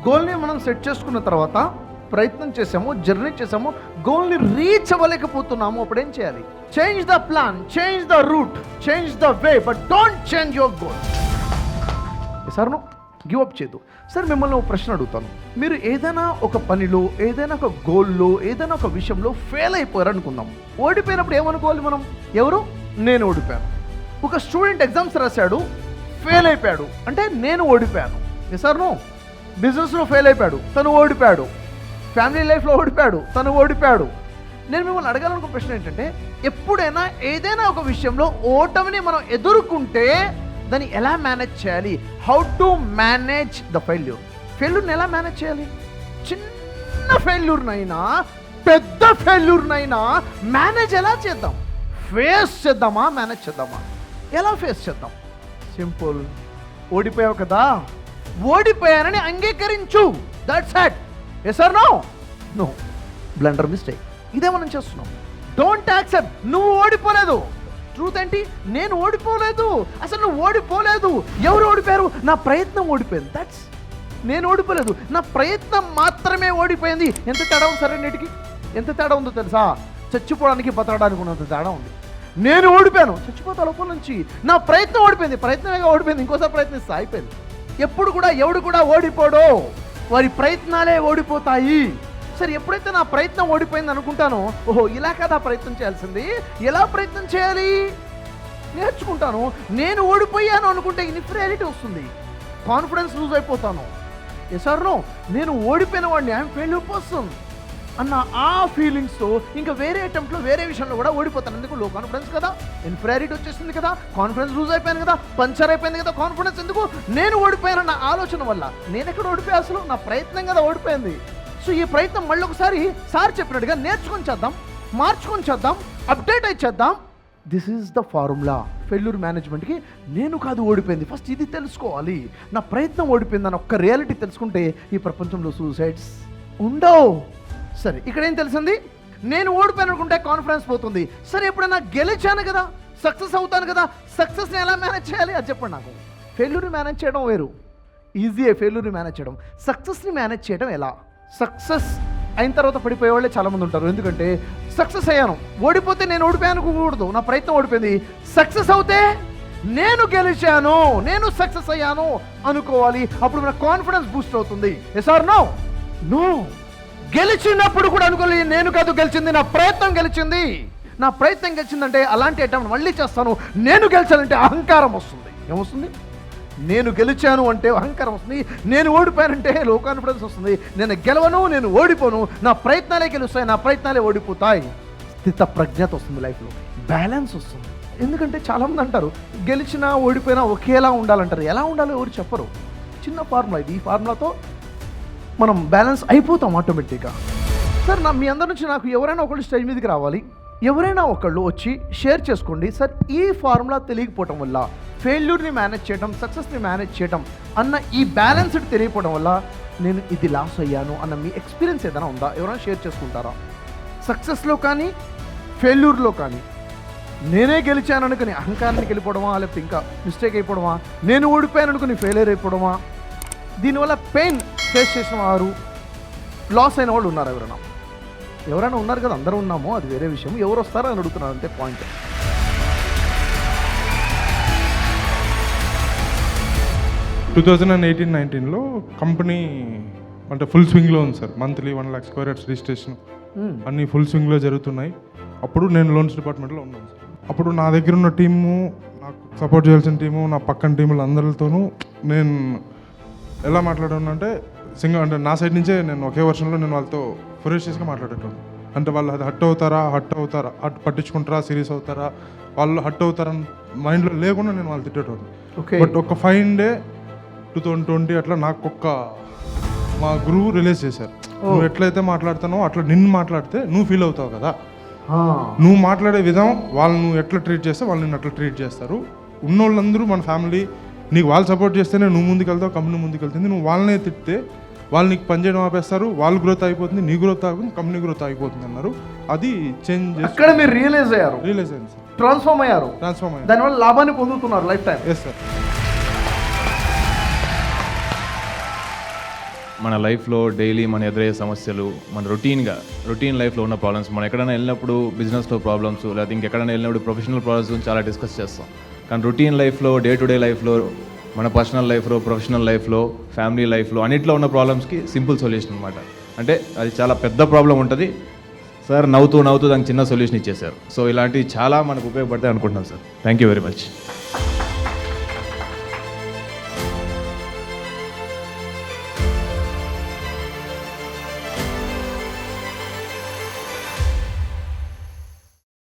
గోల్ని మనం సెట్ చేసుకున్న తర్వాత ప్రయత్నం చేసాము, జర్నీ చేసాము, గోల్ని రీచ్ అవ్వలేకపోతున్నాము. అప్పుడు ఏం చేయాలి? Change the plan, change the route, change the way, but don't change your goal. Sir no, give up చేయదు. సార్ మిమ్మల్ని ఒక ప్రశ్న అడుగుతాను. మీరు ఏదైనా ఒక పనిలో, ఏదైనా ఒక గోల్లో, ఏదైనా ఒక విషయంలో ఫెయిల్ అయిపోయారు అనుకుందాం. ఓడిపోయినప్పుడు ఏమనుకోవాలి మనం? ఎవరు? నేను ఓడిపోయాను. ఒక స్టూడెంట్ ఎగ్జామ్స్ రాశాడు, ఫెయిల్ అయిపోయాడు అంటే నేను ఓడిపోయాను. సార్ నో, బిజినెస్లో ఫెయిల్ అయిపోయాడు, తను ఓడిపోయాడు. ఫ్యామిలీ లైఫ్లో ఓడిపోయాడు, తను ఓడిపోయాడు. నేను మిమ్మల్ని అడగాలనుకున్న ప్రశ్న ఏంటంటే, ఎప్పుడైనా ఏదైనా ఒక విషయంలో ఓటమిని మనం ఎదుర్కొంటే దాన్ని ఎలా మేనేజ్ చేయాలి? How to manage the failure. ఫెయిల్యూర్ని ఎలా మేనేజ్ చేయాలి? చిన్న ఫెయిల్యూర్నైనా పెద్ద ఫెయిల్యూర్నైనా మేనేజ్ ఎలా చేద్దాం? ఫేస్ చేద్దామా, మేనేజ్ చేద్దామా? ఎలా ఫేస్ చేద్దాం? సింపుల్. ఓడిపోయావు కదా, ఓడిపోయానని అంగీకరించు. That's it. Yes or no? No. Blunder mistake. ఇదే మనం చేస్తున్నాం. Don't accept. నువ్వు ఓడిపోలేదు. ట్రూత్ ఏంటి? నేను ఓడిపోలేదు. అసలు నువ్వు ఓడిపోలేదు. ఎవరు ఓడిపోయారు? నా ప్రయత్నం ఓడిపోయింది. దట్స్. నేను ఓడిపోలేదు, నా ప్రయత్నం మాత్రమే ఓడిపోయింది. ఎంత తేడా ఉంది సరే నేటికి? ఎంత తేడా ఉందో తెలుసా? చచ్చిపోవడానికి బతకడానికి ఉన్నంత తేడా ఉంది. నేను ఓడిపోయాను, చచ్చిపోతా లోపల నుంచి. నా ప్రయత్నం ఓడిపోయింది, ప్రయత్నమేగా ఓడిపోయింది, ఇంకోసారి ప్రయత్నిస్తా, అయిపోయింది. ఎప్పుడు కూడా ఎవడు కూడా ఓడిపోడో, వారి ప్రయత్నాలే ఓడిపోతాయి. సరే, ఎప్పుడైతే నా ప్రయత్నం ఓడిపోయింది అనుకుంటానో, ఓహో ఇలా కదా ప్రయత్నం చేయాల్సింది, ఎలా ప్రయత్నం చేయాలి నేర్చుకుంటాను. నేను ఓడిపోయాను అనుకుంటే ఇన్ఫీరియారిటీ వస్తుంది, కాన్ఫిడెన్స్ లూజ్ అయిపోతాను. Yes or no? నేను ఓడిపోయిన వాడిని, ఐఎమ్ ఫెయిల్యూర్ పర్సన్ అన్న ఆ ఫీలింగ్స్తో ఇంకా వేరే అటెంప్ట్లో, వేరే విషయంలో కూడా ఓడిపోతాను. ఎందుకు? లో కాన్ఫిడెన్స్ కదా, ఇన్ఫీరియారిటీ వచ్చేసింది కదా, కాన్ఫిడెన్స్ లూజ్ అయిపోయింది కదా, పంచర్ అయిపోయింది కదా కాన్ఫిడెన్స్. ఎందుకు? నేను ఓడిపోయానన్న ఆలోచన వల్ల. నేను ఎక్కడ ఓడిపోయా? అసలు నా ప్రయత్నం కదా ఓడిపోయింది. సో ఈ ప్రయత్నం మళ్ళీ ఒకసారి సార్ చెప్పినట్టుగా నేర్చుకొని చేద్దాం, మార్చుకొని చేద్దాం, అప్డేట్ అయి చేద్దాం. This is the formula failure మేనేజ్మెంట్కి. నేను కాదు ఓడిపోయింది, ఫస్ట్ ఇది తెలుసుకోవాలి. నా ప్రయత్నం ఓడిపోయింది అని ఒక్క రియాలిటీ తెలుసుకుంటే ఈ ప్రపంచంలో సూసైడ్స్ ఉండవు. సరే, ఇక్కడ ఏం తెలిసింది? నేను ఓడిపోయాను అనుకుంటే కాన్ఫిడెన్స్ పోతుంది. సరే, ఎప్పుడైనా గెలిచాను కదా, సక్సెస్ అవుతాను కదా, సక్సెస్ని ఎలా మేనేజ్ చేయాలి అది చెప్పండి నాకు. ఫెయిల్యూర్ని మేనేజ్ చేయడం వేరు, ఈజీయే. ఫెయిల్యూర్ని మేనేజ్ చేయడం. సక్సెస్ని మేనేజ్ చేయడం ఎలా? సక్సెస్ అయిన తర్వాత పడిపోయే వాళ్ళే చాలామంది ఉంటారు. ఎందుకంటే సక్సెస్ అయ్యాను, ఓడిపోతే నేను ఓడిపోయాను అనుకోకూడదు, నా ప్రయత్నం ఓడిపోయింది. సక్సెస్ అవుతే నేను గెలిచాను, నేను సక్సెస్ అయ్యాను అనుకోవాలి. అప్పుడు మన కాన్ఫిడెన్స్ బూస్ట్ అవుతుంది. Yes or no? నో. గెలిచినప్పుడు కూడా అనుకోవాలి, నేను కాదు గెలిచింది, నా ప్రయత్నం గెలిచింది. నా ప్రయత్నం గెలిచిందంటే అలాంటి అటెంప్ట్ మళ్ళీ చేస్తాను. నేను గెలిచానంటే అహంకారం వస్తుంది. ఏమొస్తుంది? నేను గెలిచాను అంటే అహంకారం వస్తుంది. నేను ఓడిపోయానంటే లో కాన్ఫిడెన్స్ వస్తుంది. నేను గెలవను, నేను ఓడిపోను, నా ప్రయత్నాలే గెలుస్తాయి, నా ప్రయత్నాలే ఓడిపోతాయి. స్థిత ప్రజ్ఞత వస్తుంది లైఫ్లో, బ్యాలెన్స్ వస్తుంది. ఎందుకంటే చాలామంది అంటారు గెలిచినా ఓడిపోయినా ఒకేలా ఉండాలంటారు. ఎలా ఉండాలో ఎవరు చెప్పరు. చిన్న ఫార్ములా ఇది. ఈ ఫార్ములాతో మనం బ్యాలెన్స్ అయిపోతాం ఆటోమేటిక్గా. సార్, మీ అందరి నుంచి నాకు ఎవరైనా ఒకళ్ళు స్టేజ్ మీదకి రావాలి, ఎవరైనా ఒకళ్ళు వచ్చి షేర్ చేసుకోండి. సార్, ఈ ఫార్ములా తెలియకపోవడం వల్ల ఫెయిల్యూర్ని మేనేజ్ చేయడం, సక్సెస్ని మేనేజ్ చేయడం అన్న ఈ బ్యాలెన్స్డ్ తెలియకపోవడం వల్ల నేను ఇది లాస్ అయ్యాను అన్న మీ ఎక్స్పీరియన్స్ ఏదైనా ఉందా? ఎవరైనా షేర్ చేసుకుంటారా? సక్సెస్లో కానీ ఫెయిల్యూర్లో కానీ నేనే గెలిచాను అనుకుని అహంకారానికి వెళ్ళిపోవడమా, లేకపోతే ఇంకా మిస్టేక్ అయిపోవడమా, నేను ఓడిపోయాను అనుకుని ఫెయిలియర్ అయిపోవడమా? దీనివల్ల పెయిన్ ఫేస్ చేసిన వారు, లాస్ అయిన వాళ్ళు ఉన్నారు? ఎవరైనా ఉన్నారు కదా, అందరూ ఉన్నాము, అది వేరే విషయం. ఎవరు వస్తారో అని అడుగుతున్నారు అంతే, పాయింట్. టూ 2018-19లో కంపెనీ అంటే ఫుల్ స్వింగ్లో ఉంది sir. Monthly 1 lakh square yards registration అన్నీ ఫుల్ స్వింగ్లో జరుగుతున్నాయి. అప్పుడు నేను లోన్స్ డిపార్ట్మెంట్లో ఉన్నాను సార్. అప్పుడు నా దగ్గర ఉన్న టీము, నాకు సపోర్ట్ చేయాల్సిన టీము, నా పక్కన టీములు అందరితోనూ నేను ఎలా మాట్లాడానంటే అంటే నా సైడ్ నుంచే నేను ఒకే వర్షన్లో నేను వాళ్ళతో ఫెరోషియస్గా మాట్లాడేటోను. అంటే వాళ్ళు అది హట్ అవుతారా, పట్టించుకుంటారా, సీరియస్ అవుతారా, వాళ్ళు హట్ అవుతారని మైండ్లో లేకుండా నేను వాళ్ళు తిట్టేటోను. బట్ ఒక 5 day 2020 అట్లా నాకు మా గురువు రిలీజ్ చేశారు. నువ్వు ఎట్లయితే మాట్లాడుతున్నావో అట్లా నిన్ను మాట్లాడితే నువ్వు ఫీల్ అవుతావు కదా, నువ్వు మాట్లాడే విధం వాళ్ళు నువ్వు ఎట్లా ట్రీట్ చేస్తే వాళ్ళు నిన్ను అట్లా ట్రీట్ చేస్తారు. ఉన్నోళ్ళందరూ మన ఫ్యామిలీ, నీకు వాళ్ళు సపోర్ట్ చేస్తేనే నువ్వు ముందుకు వెళ్తావు, కంపెనీ ముందుకు వెళ్తుంది. నువ్వు వాళ్ళనే తిట్టితే వాళ్ళు నీకు పనిచేయడం ఆపేస్తారు, వాళ్ళు గ్రోత్ అయిపోతుంది, నీ గ్రోత్ ఆగిపోతుంది, కంపెనీ గ్రోత్ అయిపోతుంది అన్నారు. అది చేంజ్ అక్కడ మీరు రియలైజ్ అయ్యారు, రియలైజ్ అయింది సార్, ట్రాన్స్ఫార్మ్ అయ్యారు, దానివల్ల లాభాన్ని పొందుతున్నారు లైఫ్ టైం. Yes sir. మన లైఫ్లో డైలీ మన ఎదురయ్యే సమస్యలు, మన రొటీన్ లైఫ్లో ఉన్న ప్రాబ్లమ్స్, మనం ఎక్కడైనా వెళ్ళినప్పుడు బిజినెస్లో ప్రాబ్లమ్స్, లేకపోతే ఇంకెక్కడైనా వెళ్ళినప్పుడు ప్రొఫెషనల్ ప్రాబ్లమ్స్ గురించి చాలా డిస్కస్ చేస్తాం. కానీ రొటీన్ లైఫ్లో, డే టు డే లైఫ్లో, మన పర్సనల్ లైఫ్లో, ప్రొఫెషనల్ లైఫ్లో, ఫ్యామిలీ లైఫ్లో అన్నిట్లో ఉన్న ప్రాబ్లమ్స్కి సింపుల్ సొల్యూషన్ అనమాట. అంటే అది చాలా పెద్ద ప్రాబ్లం ఉంటుంది, సార్ నవ్వుతూ దానికి చిన్న సొల్యూషన్ ఇచ్చేశారు. సో ఇలాంటివి చాలా మనకు ఉపయోగపడతాయి అనుకుంటున్నాను sir. Thank you very much.